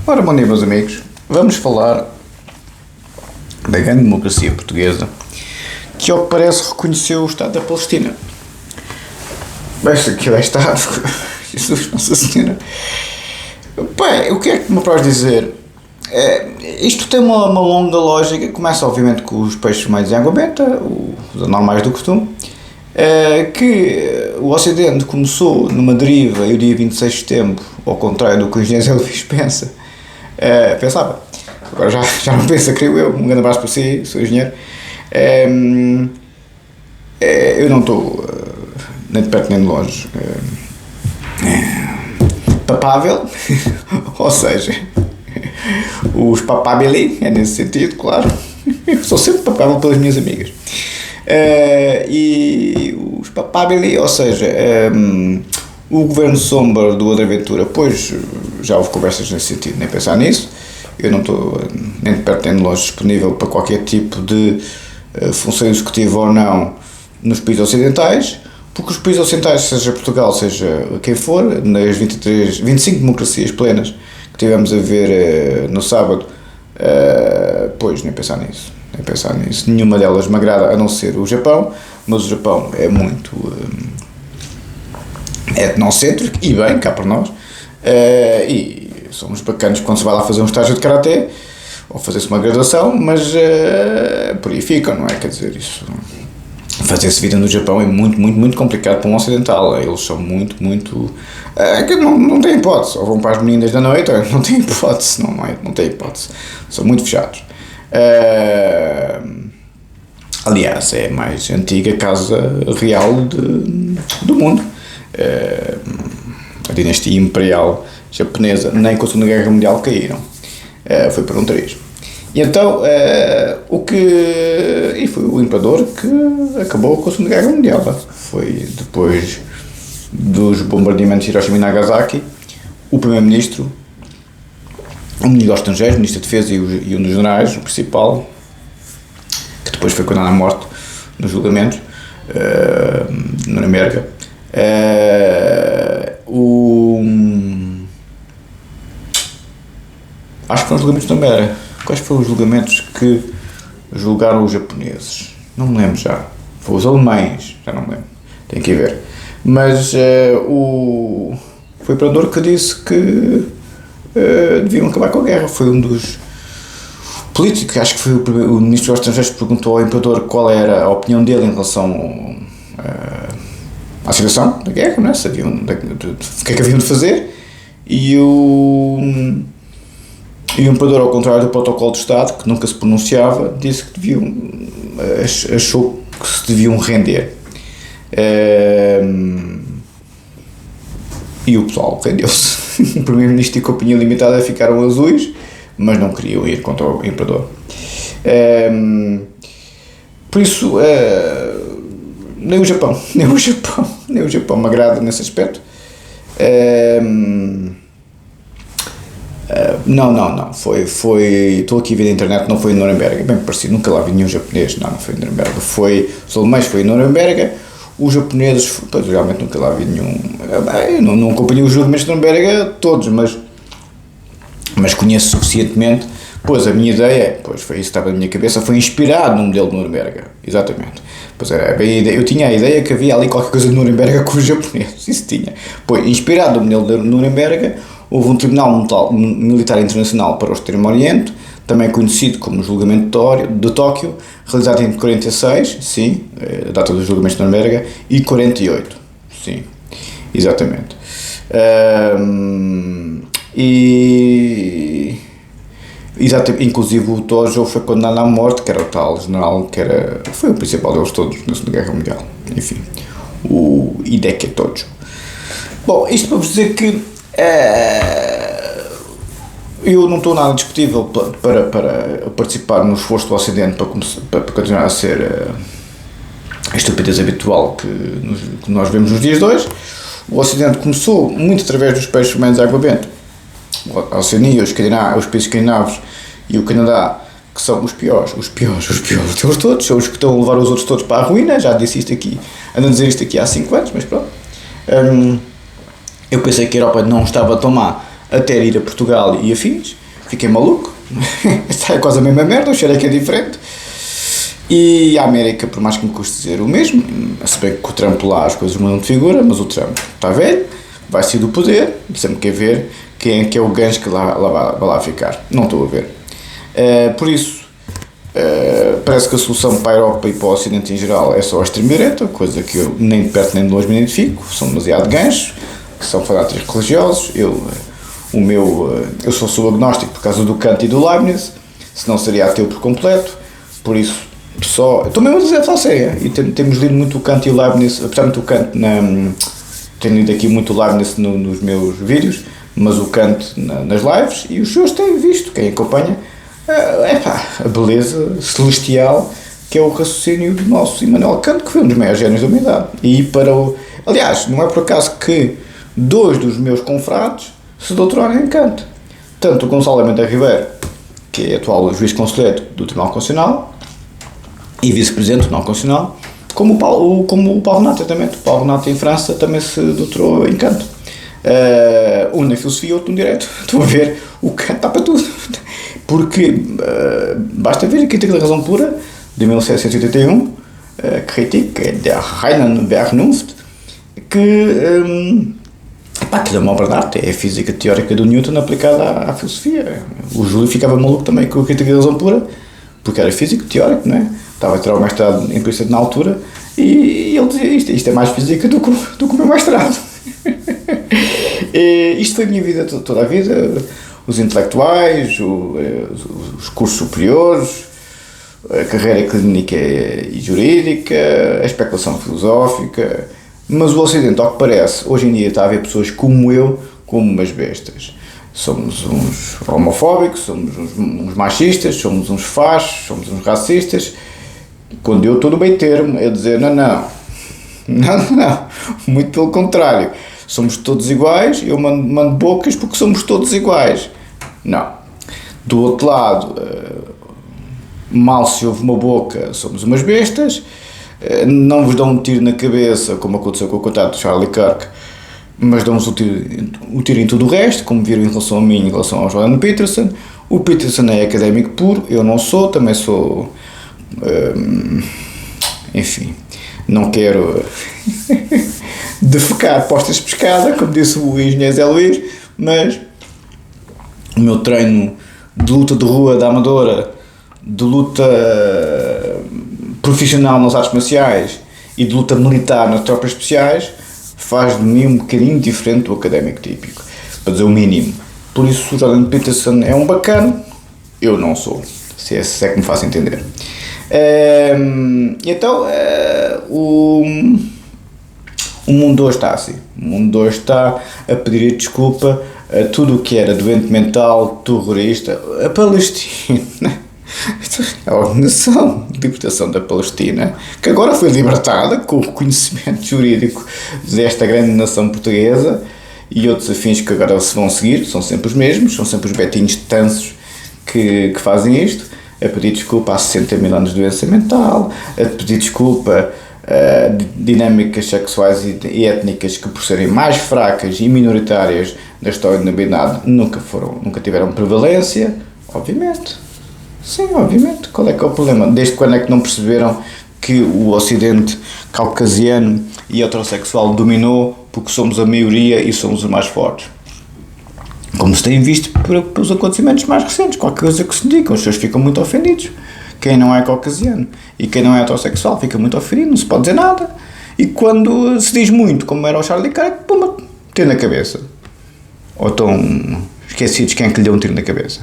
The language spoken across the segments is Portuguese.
Ora, bom dia, meus amigos. Vamos falar da grande democracia portuguesa que, ao que parece, reconheceu o Estado da Palestina. Basta que lá está. Jesus, Nossa Senhora. Bem, o que é que me apraz dizer? Isto tem uma longa lógica. Começa, obviamente, com os peixes mais em água benta, os anormais do costume, que o Ocidente começou numa deriva e o dia 26 de setembro, ao contrário do que o engenheiro Zé Luís pensava. Agora já não pensa, creio eu. Um grande abraço para si, sou engenheiro. Eu não estou nem de perto nem de longe papável, ou seja, os papabili, é nesse sentido, claro. Eu sou sempre papável pelas minhas amigas. E os papabili, ou seja, o governo sombra do André Ventura, pois já houve conversas nesse sentido, nem pensar nisso. Eu não estou nem de perto nem de longe disponível para qualquer tipo de função executiva ou não nos países ocidentais, porque os países ocidentais, seja Portugal, seja quem for, nas 25 democracias plenas que tivemos a ver no sábado, pois nem pensar nisso. Nenhuma delas me agrada, a não ser o Japão, mas o Japão é muito etnocêntrico, e bem, cá para nós, e somos bacanas quando se vai lá fazer um estágio de Karaté, ou fazer-se uma graduação, mas por aí ficam, não é? Quer dizer, isso... Fazer-se vida no Japão é muito complicado para um ocidental. Eles são muito não tem hipótese. Ou vão para as meninas da noite, ou não tem hipótese. Não tem hipótese. São muito fechados. Aliás, é a mais antiga casa real do mundo. A dinastia imperial japonesa, nem com a Segunda Guerra Mundial caíram. Foi por um triz. E então, e foi o imperador que acabou com a Segunda Guerra Mundial. Foi depois dos bombardeamentos de Hiroshima e Nagasaki, o primeiro-ministro, o ministro dos estrangeiros, o ministro da defesa e um dos generais, o principal, que depois foi condenado à morte nos julgamentos de Nuremberg. Acho que foram os julgamentos de Nuremberg. Quais foram os julgamentos que julgaram os japoneses? Não me lembro já. Foi os alemães, já não me lembro. Tem que ir ver. Mas foi o imperador que disse que deviam acabar com a guerra. Foi um dos políticos, acho que foi o ministro dos estrangeiros que perguntou ao imperador qual era a opinião dele em relação à situação da guerra, não é? Sabiam o que é que haviam de fazer. E o imperador, ao contrário do protocolo de Estado, que nunca se pronunciava, disse que achou que se deviam render. E o pessoal rendeu-se. O primeiro-ministro e a Companhia Limitada ficaram azuis, mas não queriam ir contra o imperador. Por isso, nem o Japão me agrada nesse aspecto. Não, estou aqui a ver na internet, não foi em Nuremberg, bem parecido, nunca lá vi nenhum japonês, não foi em Nuremberg, os alemães foi em Nuremberg, os japoneses, pois realmente nunca lá vi nenhum, eu não acompanhei os julgamentos de Nuremberg todos, mas conheço suficientemente, pois a minha ideia, pois foi isso que estava na minha cabeça, foi inspirado no modelo de Nuremberg, exatamente, pois era bem a ideia, eu tinha a ideia que havia ali qualquer coisa de Nuremberg com os japoneses, isso tinha, pois inspirado no modelo de Nuremberg. Houve um Tribunal Militar Internacional para o Extremo Oriente, também conhecido como Julgamento de Tóquio, realizado em 46, sim, a data dos julgamentos de Nuremberg, e 48, sim, exatamente. Inclusive o Tojo foi condenado à morte, que era o tal general, foi o principal deles todos na Segunda Guerra Mundial, enfim, o Hideki Tojo. Bom, isto para vos dizer que eu não estou nada discutível para participar no esforço do Ocidente para continuar a ser a estupidez habitual que nós vemos nos dias de hoje. O Ocidente começou muito através dos países menos água benta, a Oceania, os países escandinavos e o Canadá, que são os piores deles todos, são os que estão a levar os outros todos para a ruína. Já disse isto aqui, ando a dizer isto aqui há 5 anos, mas pronto. Eu pensei que a Europa não estava tão má, até ir a Portugal e afins, fiquei maluco, é quase a mesma merda, o cheiro é que é diferente. E a América, por mais que me custe dizer o mesmo, se bem que com o Trump lá as coisas mudam de figura, mas o Trump está velho, vai sair do poder, sempre quer ver quem é que é o gancho que vai lá ficar. Não estou a ver. Por isso, parece que a solução para a Europa e para o Ocidente em geral é só a extrema-direita, coisa que eu nem de perto nem de longe me identifico, são demasiado ganchos, que são fanáticos religiosos. Eu sou agnóstico por causa do Kant e do Leibniz, senão seria ateu por completo, por isso estou mesmo a dizer a falar séria, e temos lido muito o Kant e o Leibniz, apesar de o Kant, tenho lido aqui muito o Leibniz nos meus vídeos, mas o Kant nas lives, e os senhores têm visto, quem acompanha, a beleza celestial que é o raciocínio do nosso Immanuel Kant, que foi um dos maiores génios da humanidade. Aliás, não é por acaso que 2 dos meus confrades se doutoraram em Kant, tanto o Gonçalo Almeida Ribeiro, que é atual juiz conselheiro do Tribunal Constitucional e vice-presidente do Tribunal Constitucional, como o Paulo Renato, exatamente. O Paulo Renato em França também se doutorou em Kant. Um na filosofia, outro no direito. Estou a ver, o Kant está para tudo. Porque basta ver a Crítica da Razão Pura, de 1781, Kritik der reinen Vernunft, que aquilo é uma obra de arte, é a física teórica do Newton aplicada à filosofia. O Júlio ficava maluco também com a Crítica da Razão Pura, porque era físico teórico, não é? Estava a tirar o mestrado em princípio na altura, e ele dizia isto é mais física do que o meu mestrado. Isto foi a minha vida, toda a vida, os intelectuais, os cursos superiores, a carreira clínica e jurídica, a especulação filosófica, mas o Ocidente, ao que parece, hoje em dia está a haver pessoas como eu, como umas bestas. Somos uns homofóbicos, somos uns machistas, somos uns fachos, somos uns racistas, quando eu estou no meio termo, é dizer, não, muito pelo contrário, somos todos iguais, eu mando bocas porque somos todos iguais. Não. Do outro lado, mal se ouve uma boca, somos umas bestas, não vos dão um tiro na cabeça, como aconteceu com o coitado de Charlie Kirk, mas dão-vos o tiro em tudo o resto, como viram em relação a mim, em relação ao Jordan Peterson. O Peterson é académico puro, eu não sou, também sou... enfim, não quero defecar postas de pescada, como disse o engenheiro Zé Luís, mas o meu treino de luta de rua da Amadora, de luta profissional nas artes marciais e de luta militar nas tropas especiais faz de mim um bocadinho diferente do académico típico, para dizer o mínimo. Por isso o Jordan Peterson é um bacana, eu não sou, se é que me faço entender. Então o mundo hoje está assim. O mundo hoje está a pedir desculpa a tudo o que era doente mental, terrorista, a Palestina, a Organização de Libertação da Palestina, que agora foi libertada com o reconhecimento jurídico desta grande nação portuguesa, e outros afins que agora se vão seguir, são sempre os mesmos, são sempre os betinhos tansos que fazem isto, a pedir desculpa há 60 mil anos de doença mental, a pedir desculpa a dinâmicas sexuais e étnicas que, por serem mais fracas e minoritárias da história da humanidade, nunca tiveram prevalência, obviamente. Sim, obviamente. Qual é que é o problema? Desde quando é que não perceberam que o Ocidente caucasiano e heterossexual dominou porque somos a maioria e somos os mais fortes? Como se tem visto pelos acontecimentos mais recentes, qualquer coisa que se diga, os senhores ficam muito ofendidos. Quem não é caucasiano e quem não é heterossexual fica muito ofendido, não se pode dizer nada. E quando se diz muito, como era o Charlie Kirk, pumba, tiro na cabeça. Ou estão esquecidos quem é que lhe deu um tiro na cabeça.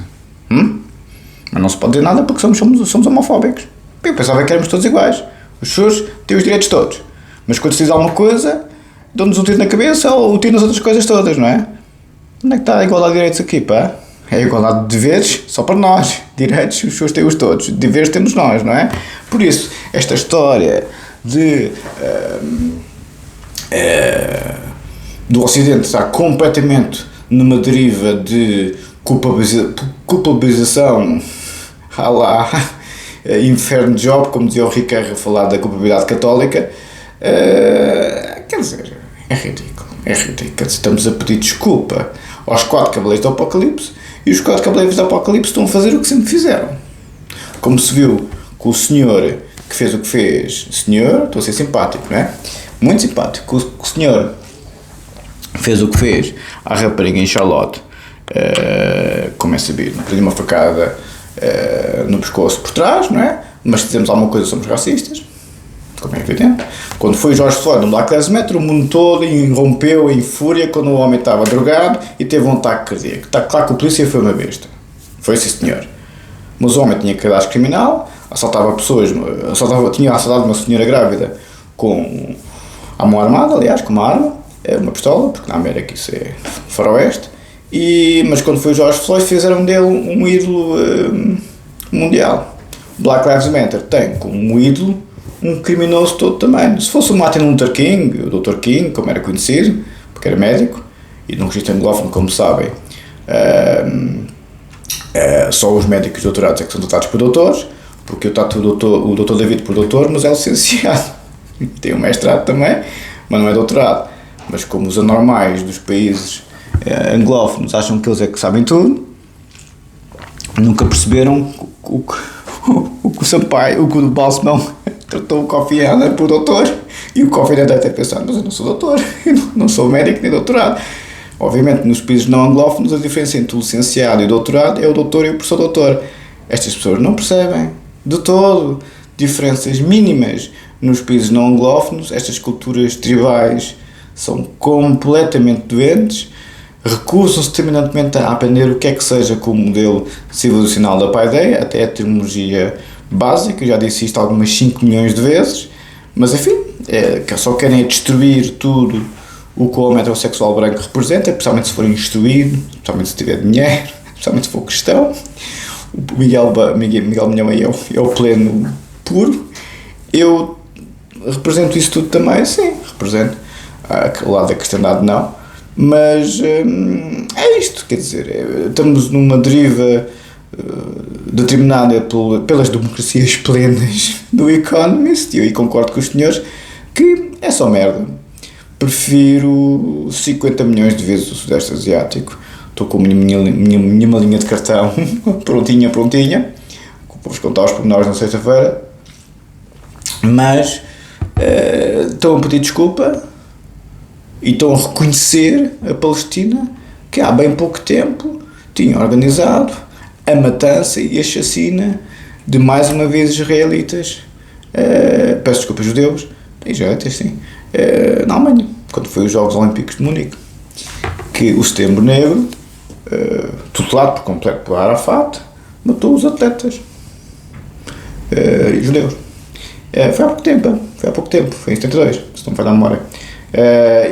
Mas não se pode dizer nada porque somos homofóbicos. Eu pensava que éramos todos iguais. Os senhores têm os direitos todos. Mas quando se diz alguma coisa, dão-nos um tiro na cabeça ou um tiro nas outras coisas todas, não é? Onde é que está a igualdade de direitos aqui, pá? É a igualdade de deveres só para nós. Direitos, os senhores têm-os todos. Deveres temos nós, não é? Por isso, esta história do Ocidente estar completamente numa deriva de culpabilização à lá inferno de Job, como dizia o Ricardo a falar da culpabilidade católica, quer dizer, é ridículo. Estamos a pedir desculpa aos 4 Cavaleiros do Apocalipse, e os 4 Cavaleiros do Apocalipse estão a fazer o que sempre fizeram. Como se viu com o senhor que fez o que fez, senhor, estou a ser simpático, não é? Muito simpático, o senhor fez o que fez à rapariga em Charlotte, como é sabido, deu uma facada no pescoço por trás, não é? Mas se dizemos alguma coisa somos racistas, como é evidente. Quando foi George Floyd no Black Lives Matter, o mundo todo irrompeu em fúria quando o homem estava drogado e teve um ataque cardíaco. Está claro que a polícia foi uma besta, foi esse senhor. Mas o homem tinha cadastro criminal, assaltava pessoas, tinha assaltado uma senhora grávida com a mão armada, aliás, com uma arma, uma pistola, porque na América isso é faroeste, mas quando foi o George Floyd fizeram dele um ídolo mundial. Black Lives Matter tem como ídolo um criminoso de todo tamanho. Se fosse o Martin Luther King, o Dr. King, como era conhecido, porque era médico, e num registro anglófono, como sabem, só os médicos doutorados é que são tratados por doutores, porque eu trato o Dr. David por doutor, mas é licenciado. Tem um mestrado também, mas não é doutorado. Mas como os anormais dos países anglófonos acham que eles é que sabem tudo, nunca perceberam o que o Sampaio, o que o Balsemão tratou o Kofi Annan por doutor, e o Kofi Annan deve ter pensado, mas eu não sou doutor, eu não sou médico nem doutorado. Obviamente, nos países não anglófonos, a diferença entre o licenciado e o doutorado é o doutor e o professor doutor. Estas pessoas não percebem de todo diferenças mínimas. Nos países não anglófonos, estas culturas tribais são completamente doentes, recusam-se determinantemente a aprender o que é que seja com o modelo civilizacional da paideia, até a terminologia básica, já disse isto algumas 5 milhões de vezes, mas enfim, só querem destruir tudo o que o homem heterossexual branco representa, especialmente se for instruído, especialmente se tiver dinheiro, especialmente se for cristão. O Miguel Milhão aí é o pleno puro. Eu represento isso tudo também, sim, represento. Aquele lado da cristandade não, mas é isto, quer dizer, estamos numa deriva determinada pelas democracias plenas do Economist, e eu aí concordo com os senhores que é só merda. Prefiro 50 milhões de vezes o Sudeste Asiático. Estou com a minha malinha de cartão prontinha, vou-vos contar os pormenores na sexta-feira, mas estão a pedir desculpa e estão a reconhecer a Palestina, que há bem pouco tempo tinha organizado a matança e a chacina de, mais uma vez, israelitas, peço desculpa, judeus, israelitas sim, na Alemanha, quando foi os Jogos Olímpicos de Munique, que o Setembro Negro, tutelado por completo por Arafat, matou os atletas judeus. Foi há pouco tempo, foi em 72, se não me falha a memória.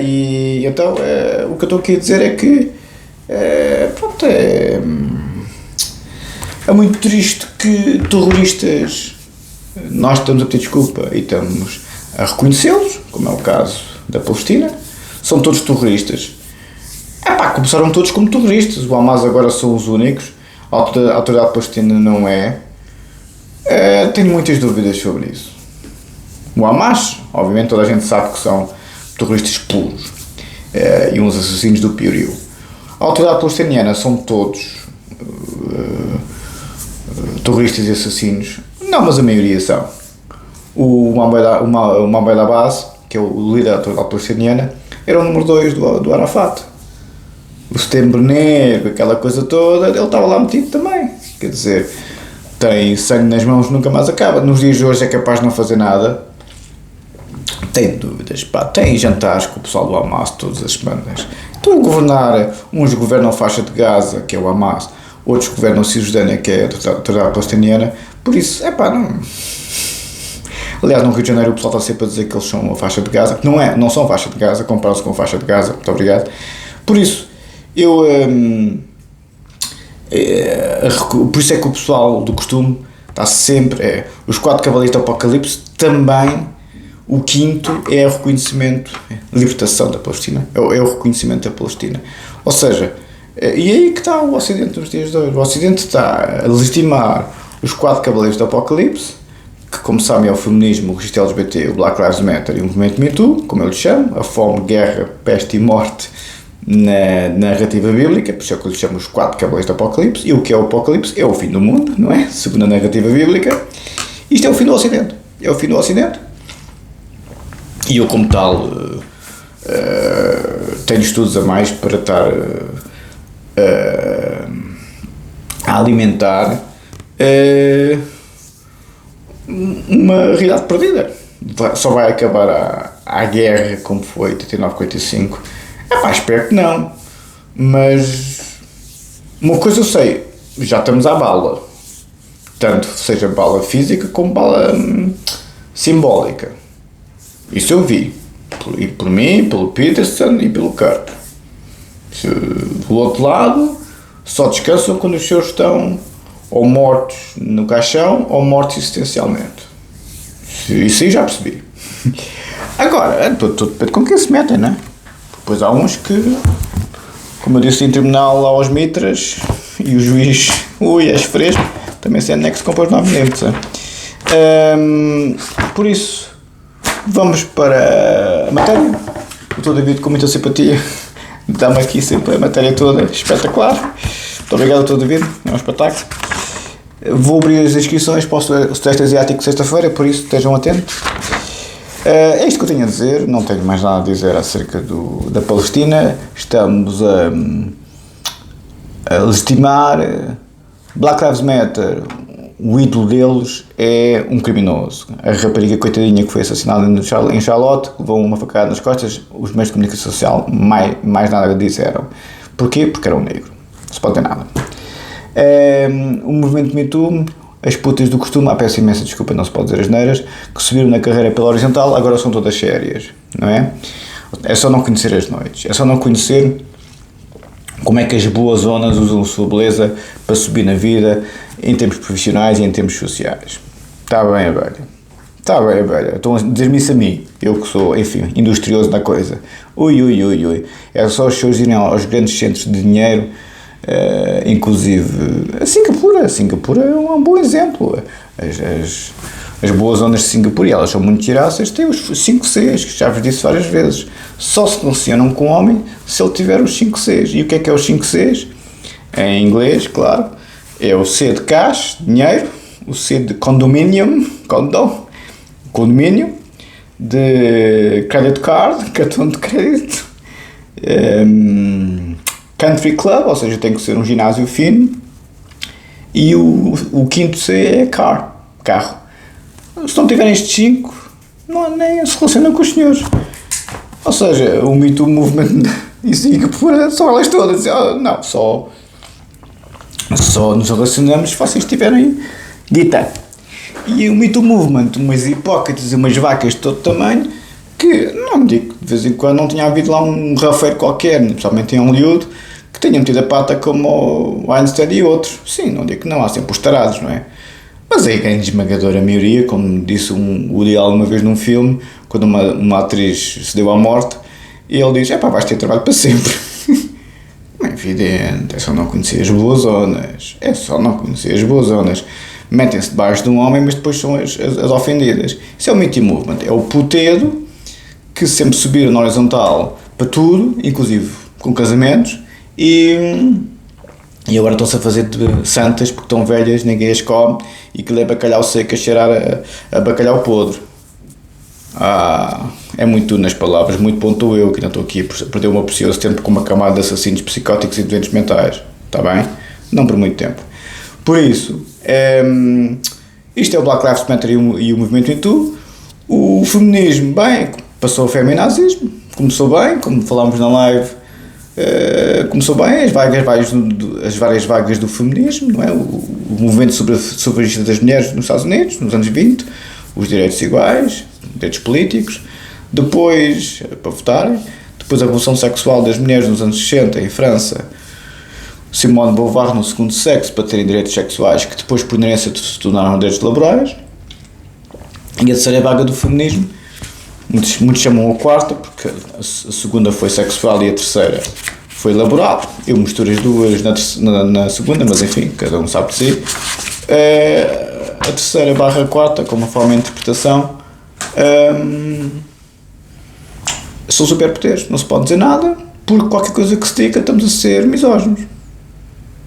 E então, o que eu estou aqui a dizer é que pronto, é muito triste que terroristas, nós estamos a pedir desculpa e estamos a reconhecê-los, como é o caso da Palestina, são todos terroristas. Começaram todos como terroristas, o Hamas agora são os únicos, a autoridade palestina não é. Tenho muitas dúvidas sobre isso. O Hamas, obviamente toda a gente sabe que são terroristas puros e uns assassinos do piorio. A autoridade palestiniana são todos terroristas e assassinos, não, mas a maioria são. O Mahmoud Abbas, que é o líder da autoridade palestiniana, era o número 2 do Arafat. O Setembro Negro, aquela coisa toda, ele estava lá metido também. Quer dizer, tem sangue nas mãos, nunca mais acaba. Nos dias de hoje é capaz de não fazer nada. Tem dúvidas, tem jantares com o pessoal do Hamas todas as semanas. Estão a governar, uns governam a faixa de Gaza, que é o Hamas, outros governam a Cisjordânia, que é a autoridade palestiniana. Por isso, não... Aliás, no Rio de Janeiro o pessoal está sempre a dizer que eles são a faixa de Gaza, que não são a faixa de Gaza, comparam-se com a faixa de Gaza, muito obrigado. Por isso, por isso é que o pessoal do costume está sempre, os 4 Cavaleiros do Apocalipse, também o quinto é o reconhecimento, a libertação da Palestina, é o reconhecimento da Palestina. Ou seja, e aí que está o Ocidente nos dias de hoje. O Ocidente está a legitimar os 4 Cavaleiros do Apocalipse, que, como sabem, é o feminismo, o registro LGBT, o Black Lives Matter e o movimento Me Too, como eu lhe chamo, a fome, guerra, peste e morte na narrativa bíblica, por isso é que eu lhe chamo os 4 cavaleiros do Apocalipse, e o que é o Apocalipse? É o fim do mundo, não é? Segundo a narrativa bíblica, isto é o fim do Ocidente, é o fim do Ocidente, e eu como tal tenho estudos a mais para estar a alimentar uma realidade perdida. Só vai acabar a guerra como foi 39-45. Espero que não, mas uma coisa eu sei, já estamos à bala, tanto seja bala física como bala simbólica. Isso eu vi, e por mim, pelo Peterson e pelo Kirk. Do outro lado, só descansam quando os seus estão ou mortos no caixão ou mortos existencialmente. Isso aí já percebi. Agora, tudo depende com quem se metem, não é? Depois há uns que, como eu disse em tribunal aos mitras, e o juiz, és fresco, também se anexo com os 9 minutos. Por isso, vamos para a matéria. O Dr. David, com muita simpatia, dá-me aqui sempre a matéria toda espetacular. Muito obrigado, Dr. David, é um espetáculo. Vou abrir as inscrições para o Sudeste Asiático sexta-feira, por isso estejam atentos. É isto que eu tenho a dizer, não tenho mais nada a dizer acerca da Palestina. Estamos a legitimar Black Lives Matter. O ídolo deles é um criminoso. A rapariga coitadinha que foi assassinada em Charlotte levou uma facada nas costas. Os meios de comunicação social mais nada disseram. Porquê? Porque era um negro. Não se pode ter nada. O movimento Me Too, as putas do costume, peço imensa desculpa, não se pode dizer asneiras, que subiram na carreira pela horizontal, agora são todas sérias, não é? É só não conhecer as noites, é só não conhecer como é que as boas zonas usam a sua beleza para subir na vida, em termos profissionais e em termos sociais. Está bem a velha. Está bem a velha. Estão a dizer-me isso a mim, eu que sou, enfim, industrioso na coisa. Ui. É só os seus irem aos grandes centros de dinheiro. Inclusive a Singapura é um bom exemplo. As boas zonas de Singapura, e elas são muito girassas, têm os 5 Cs, que já vos disse várias vezes. Só se relacionam com o homem se ele tiver os 5 Cs. E o que é os 5 Cs? Em inglês, claro, é o C de cash, dinheiro, o C de condomínio, de credit card, cartão de crédito, country club, ou seja, tem que ser um ginásio fino, e o quinto C é carro. Se não tiverem estes 5, nem se relacionam com os senhores. Ou seja, o Me Too Movement e Singapura são elas todas. Não, só nos relacionamos se vocês tiverem guita. E o Me Too Movement, umas hipócritas e umas vacas de todo tamanho, que, não digo que de vez em quando não tinha havido lá um rafeiro qualquer, principalmente em Hollywood, que tenha metido a pata como o Einstein e outros. Sim, não digo que não, há sempre os tarados, não é? Mas a grande esmagadora maioria, como disse o Woody Allen uma vez num filme, quando uma atriz se deu à morte, e ele diz, vais ter trabalho para sempre. É evidente, é só não conhecer as boas zonas. Metem-se debaixo de um homem, mas depois são as ofendidas. Isso é o Me Too Movement, é o putedo que sempre subiram na horizontal para tudo, inclusive com casamentos, e agora estão-se a fazer de santas porque estão velhas, ninguém as come, e que é bacalhau seco a cheirar a bacalhau podre. É muito tudo nas palavras, muito ponto eu, que ainda estou aqui a perder o meu precioso tempo com uma camada de assassinos psicóticos e doentes mentais, está bem? Não por muito tempo. Por isso, isto é o Black Lives Matter e o movimento Me Too. O feminismo, passou o feminazismo, começou bem, como falámos na live, começou bem, as várias vagas do feminismo, não é? O movimento sufragista das mulheres nos Estados Unidos, nos anos 20, os direitos iguais, direitos políticos, depois, para votarem, depois a revolução sexual das mulheres nos anos 60, em França, Simone de Beauvoir no segundo sexo, para terem direitos sexuais, que depois, por inerência, se tornaram direitos laborais, e a terceira vaga do feminismo, muitos chamam a quarta, porque a segunda foi sexual e a terceira foi laboral. Eu misturo as duas na segunda, mas enfim, cada um sabe de si. A terceira / quarta, como uma forma de interpretação, são superpoderes, não se pode dizer nada, por qualquer coisa que se diga estamos a ser misóginos.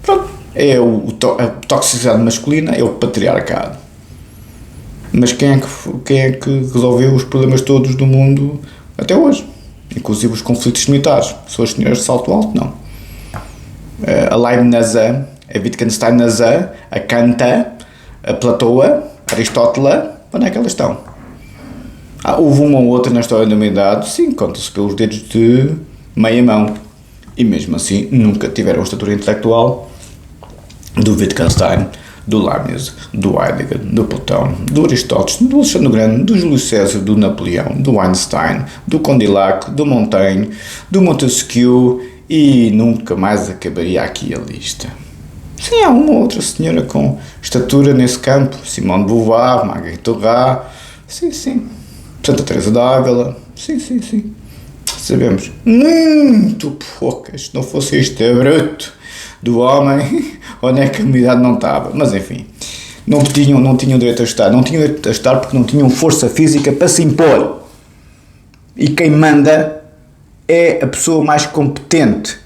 Pronto, a toxicidade masculina é o patriarcado. Mas quem é que resolveu os problemas todos do mundo até hoje? Inclusive os conflitos militares. São as senhoras de salto alto? Não. A Leibniz, a Wittgenstein, a Kant, a Platão, a Aristóteles, onde é que elas estão? Houve uma ou outra na história da humanidade, sim, conta-se pelos dedos de meia mão. E mesmo assim nunca tiveram a estatura intelectual do Wittgenstein, do Leibniz, do Heidegger, do Platão, do Aristóteles, do Alexandre Grande, do Júlio César, do Napoleão, do Einstein, do Condillac, do Montaigne, do Montesquieu, e nunca mais acabaria aqui a lista. Sim, há uma ou outra senhora com estatura nesse campo, Simone de Beauvoir, Marguerite Duras, sim, Santa Teresa d'Ávila, sim, sabemos, muito poucas, se não fosse este bruto do homem, onde é que a humanidade não estava, mas enfim, não tinham direito a estar, porque não tinham força física para se impor, e quem manda é a pessoa mais competente,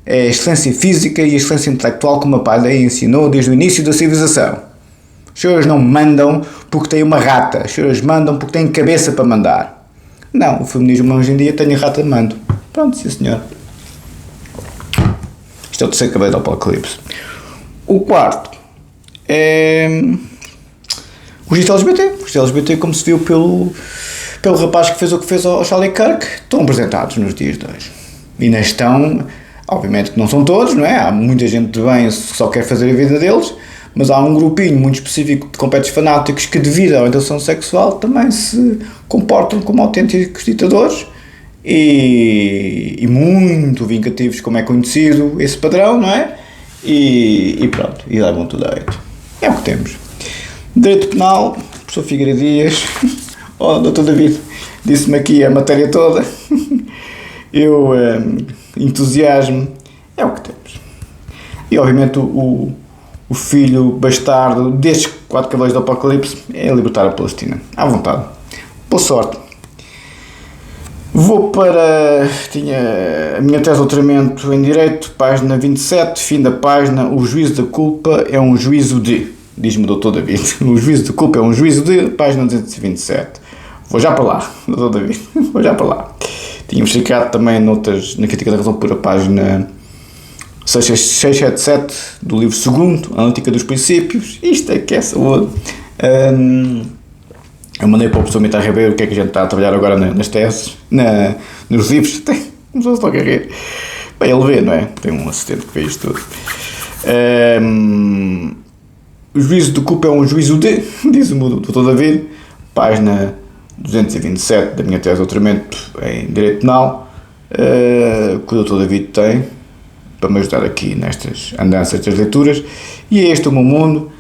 é a excelência física e a excelência intelectual que o meu pai lhe ensinou desde o início da civilização. Os senhores não mandam porque têm uma rata, os senhores mandam porque têm cabeça para mandar. Não, o feminismo hoje em dia tem a rata de mando. Pronto, sim senhor. Isto é o terceiro cavaleiro do Apocalipse. O quarto é os LGBT. Os LGBT, como se viu pelo rapaz que fez o que fez ao Charlie Kirk, estão apresentados nos dias de hoje. E ainda estão, obviamente que não são todos, não é? Há muita gente de bem que só quer fazer a vida deles, mas há um grupinho muito específico de completos fanáticos que, devido à orientação sexual, também se comportam como autênticos ditadores e muito vingativos, como é conhecido esse padrão, não é? E pronto, e levam tudo a jeito. É o que temos. Direito penal, professor Figueiredo Dias, Dr. David disse-me aqui a matéria toda, eu entusiasmo, é o que temos. E obviamente o filho bastardo destes 4 cavaleiros do Apocalipse é libertar a Palestina, à vontade. Boa sorte. Vou para... tinha a minha tese de doutoramento em Direito, página 27, fim da página. O juízo da culpa é um juízo de... diz-me o Dr. David. O juízo da culpa é um juízo de... página 227. Vou já para lá, Dr. David. Vou já para lá. Tínhamos ficado também na crítica da razão por a página 677 do livro 2º, Analítica dos Princípios. Isto é que é saúde. Eu mandei para o professor Mitar Ribeiro o que é que a gente está a trabalhar agora nas teses, nos livros. Começou-se logo a rir. Bem, ele vê, não é? Tem um assistente que vê isto tudo. O juízo de culpa é um juízo de, diz-me o Dr. David, página 227 da minha tese de doutoramento em Direito Penal, que o Dr. David tem para me ajudar aqui nestas andanças das leituras. E é este o meu mundo.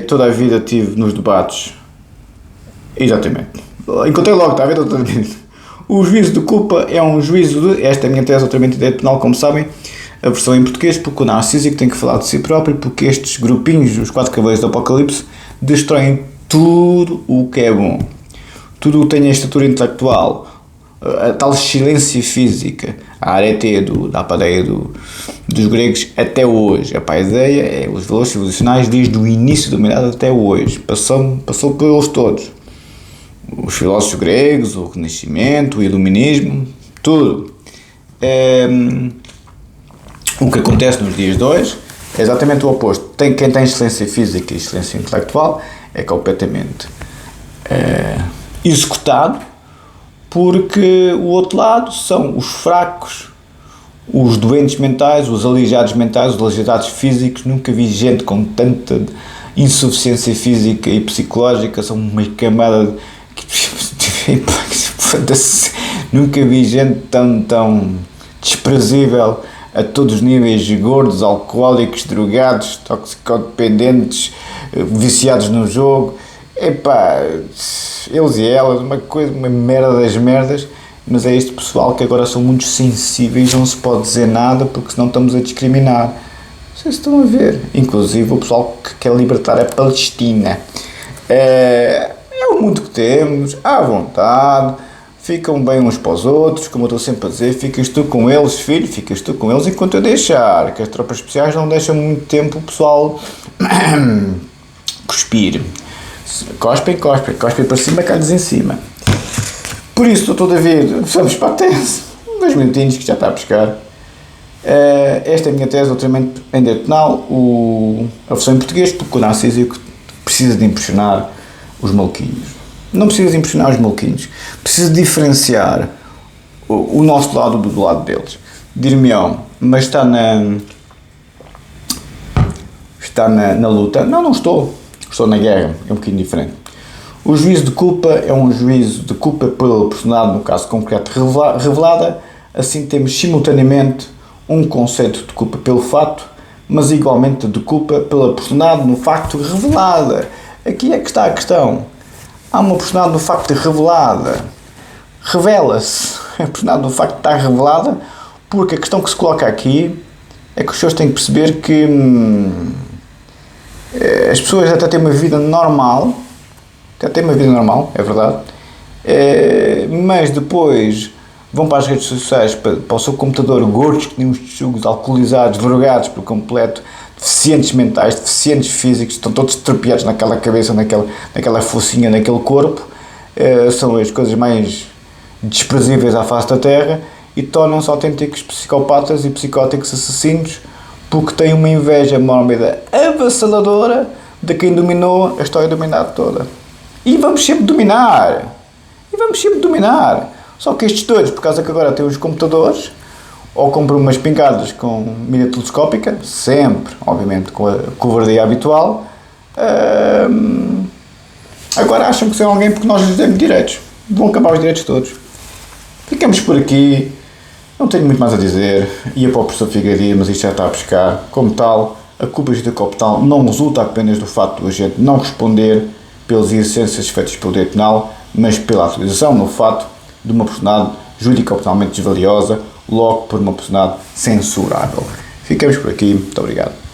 Toda a vida tive nos debates. Exatamente. Encontrei logo, está a ver, Dr. David? O juízo de culpa é um juízo de... Esta é a minha tese de doutoramento em Direito Penal, como sabem, a versão em português, porque o narcísico tem que falar de si próprio, porque estes grupinhos, os 4 cavaleiros do Apocalipse, destroem tudo o que é bom. Tudo o que tem a estatura intelectual, a tal excelência física, a arete da apadeia dos gregos até hoje. A ideia é os valores civilizacionais desde o início da humanidade até hoje. Passou por eles todos. Os filósofos gregos, o Renascimento, o Iluminismo, tudo. O que acontece nos dias de hoje é exatamente o oposto. Quem tem excelência física e excelência intelectual é completamente executado, porque o outro lado são os fracos, os doentes mentais, os aleijados mentais, os aleijados físicos. Nunca vi gente com tanta insuficiência física e psicológica, são uma camada nunca vi gente tão desprezível a todos os níveis, gordos, alcoólicos, drogados, toxicodependentes, viciados no jogo. Eles e elas, uma merda das merdas, mas é este pessoal que agora são muito sensíveis, não se pode dizer nada porque senão estamos a discriminar. Não sei se estão a ver, inclusive o pessoal que quer libertar a Palestina. É o mundo que temos, à vontade, ficam bem uns para os outros, como eu estou sempre a dizer, ficas tu com eles, filho, ficas tu com eles enquanto eu deixar, que as tropas especiais não deixam muito tempo o pessoal cuspir. Cospem para cima, cai-lhes em cima. Por isso, doutor David, vamos para a tese. 2 minutinhos que já está a pescar. Esta é a minha tese, doutoramento em direito penal, a versão em português, porque o Narciso precisa de impressionar os maluquinhos. Não precisa de impressionar os maluquinhos, precisa de diferenciar o nosso lado do lado deles. Dir-me-ão, mas está na luta? Não estou na guerra, é um bocadinho diferente. O juízo de culpa é um juízo de culpa pela personalidade, no caso concreto, revelada. Assim temos simultaneamente um conceito de culpa pelo fato, mas igualmente de culpa pela personalidade no facto revelada. Aqui é que está a questão. Há uma personalidade no facto de revelada. Revela-se. A personalidade no facto de estar revelada, porque a questão que se coloca aqui é que os senhores têm que perceber que as pessoas até têm uma vida normal, é verdade, mas depois vão para as redes sociais, para o seu computador, gordos, que nem uns chugos, alcoolizados, drogados por completo, deficientes mentais, deficientes físicos, estão todos estropiados naquela cabeça, naquela focinha, naquele corpo, são as coisas mais desprezíveis à face da terra e tornam-se autênticos psicopatas e psicóticos assassinos porque têm uma inveja mórbida avassaladora de quem dominou a história da humanidade toda. E vamos sempre dominar. Só que estes dois, por causa que agora têm os computadores, ou compram umas pingadas com mira telescópica, sempre, obviamente, com a covardia habitual, agora acham que são alguém porque nós lhes demos direitos. Vão acabar os direitos todos. Ficamos por aqui. Não tenho muito mais a dizer. Ia para o professor Figueiredo, mas isto já está a pescar. Como tal, a culpa judicial não resulta apenas do facto do agente não responder pelas exigências feitas pelo direito penal, mas pela atualização no fato de uma personalidade judicialmente desvaliosa, logo por uma personalidade censurável. Ficamos por aqui. Muito obrigado.